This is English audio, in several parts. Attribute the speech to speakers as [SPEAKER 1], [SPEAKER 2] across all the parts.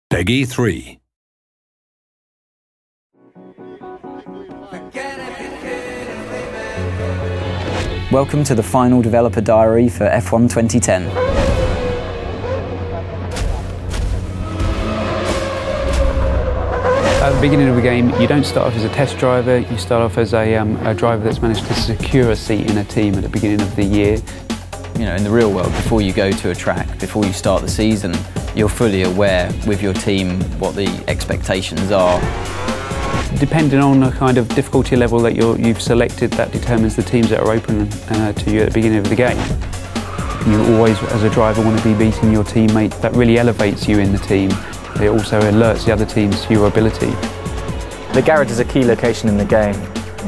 [SPEAKER 1] Peggy 3.
[SPEAKER 2] Welcome to the final developer diary for F1 2010.
[SPEAKER 3] At the beginning of the game, you don't start off as a test driver, you start off as a driver that's managed to secure a seat in a team at the beginning of the year.
[SPEAKER 2] You know, in the real world, before you go to a track, before you start the season, you're fully aware with your team what the expectations are.
[SPEAKER 3] Depending on the kind of difficulty level that you've selected, that determines the teams that are open to you at the beginning of the game. You always, as a driver, want to be beating your teammate. That really elevates you in the team. It also alerts the other teams to your ability.
[SPEAKER 4] The garage is a key location in the game.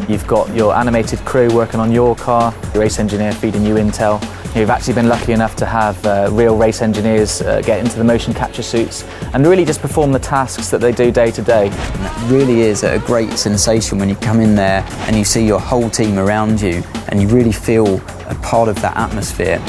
[SPEAKER 4] You've got your animated crew working on your car, your race engineer feeding you intel. You've actually been lucky enough to have real race engineers get into the motion capture suits and really just perform the tasks that they do day to day.
[SPEAKER 2] And that really is a great sensation when you come in there and you see your whole team around you and you really feel a part of that atmosphere.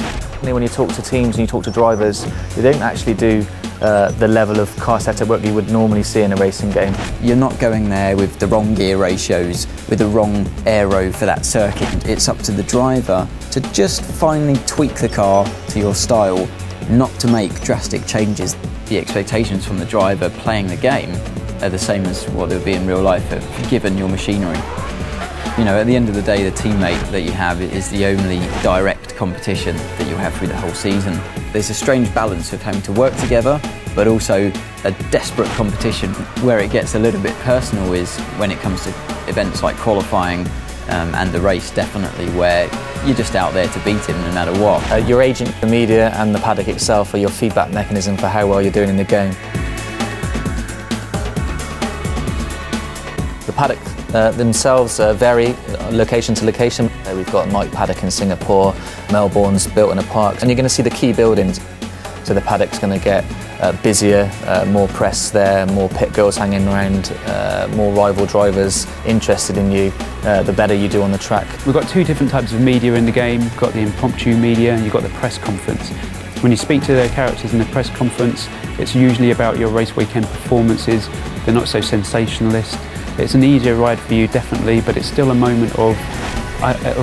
[SPEAKER 4] When you talk to teams and you talk to drivers, you don't actually do the level of car setup work you would normally see in a racing game.
[SPEAKER 2] You're not going there with the wrong gear ratios, with the wrong aero for that circuit. It's up to the driver to just finally tweak the car to your style, not to make drastic changes. The expectations from the driver playing the game are the same as what they would be in real life, given your machinery. You know, at the end of the day, the teammate that you have is the only direct competition that you'll have through the whole season. There's a strange balance of having to work together, but also a desperate competition. Where it gets a little bit personal is when it comes to events like qualifying and the race, definitely, where you're just out there to beat him no matter what.
[SPEAKER 4] Your agent, the media and the paddock itself are your feedback mechanism for how well you're doing in the game. The paddock themselves vary location to location. We've got Mike Paddock in Singapore, Melbourne's built in a park, and you're going to see the key buildings. So the paddock's going to get busier, more press there, more pit girls hanging around, more rival drivers interested in you, the better you do on the track.
[SPEAKER 3] We've got two different types of media in the game. You've got the impromptu media and you've got the press conference. When you speak to their characters in the press conference, it's usually about your race weekend performances. They're not so sensationalist. It's an easier ride for you, definitely, but it's still a moment of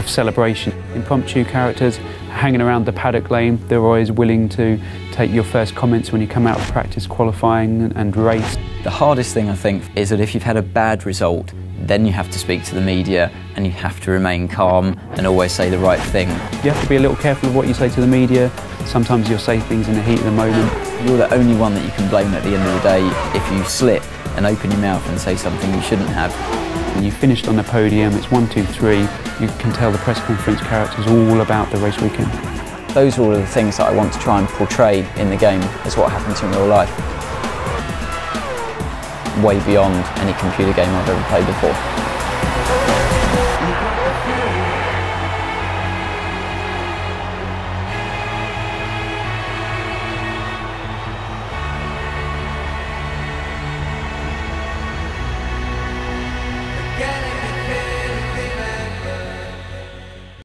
[SPEAKER 3] celebration. Impromptu characters hanging around the paddock lane, they're always willing to take your first comments when you come out of practice, qualifying and race.
[SPEAKER 2] The hardest thing, I think, is that if you've had a bad result, then you have to speak to the media and you have to remain calm and always say the right thing.
[SPEAKER 3] You have to be a little careful of what you say to the media. Sometimes you'll say things in the heat of the moment.
[SPEAKER 2] You're the only one that you can blame at the end of the day if you slip and open your mouth and say something you shouldn't have.
[SPEAKER 3] When you finished on the podium, it's 1, 2, 3, you can tell the press conference characters all about the race weekend.
[SPEAKER 2] Those are all of the things that I want to try and portray in the game as what happens in real life. Way beyond any computer game I've ever played before.